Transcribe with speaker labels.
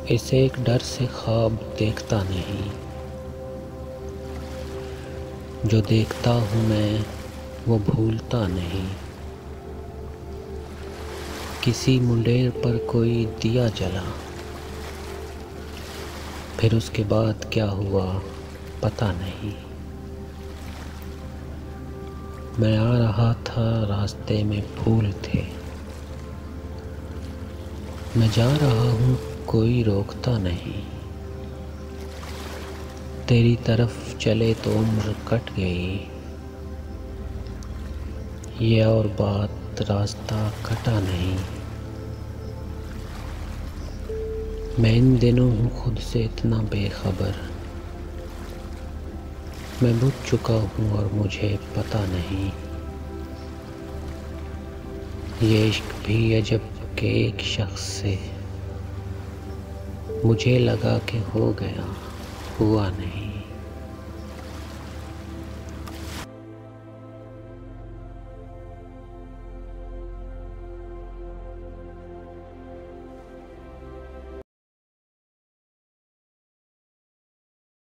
Speaker 1: इसे एक डर से ख्वाब देखता नहीं, जो देखता हूँ मैं वो भूलता नहीं। किसी मुंडेर पर कोई दिया जला, फिर उसके बाद क्या हुआ पता नहीं। मैं आ रहा था, रास्ते में फूल थे, मैं जा रहा हूँ कोई रोकता नहीं। तेरी तरफ चले तो उम्र कट गई, ये और बात रास्ता कटा नहीं। मैं इन दिनों हूँ खुद से इतना बेखबर, मैं बुझ चुका हूँ और मुझे पता नहीं। ये इश्क भी अजब के एक शख्स से मुझे लगा कि हो गया, हुआ नहीं।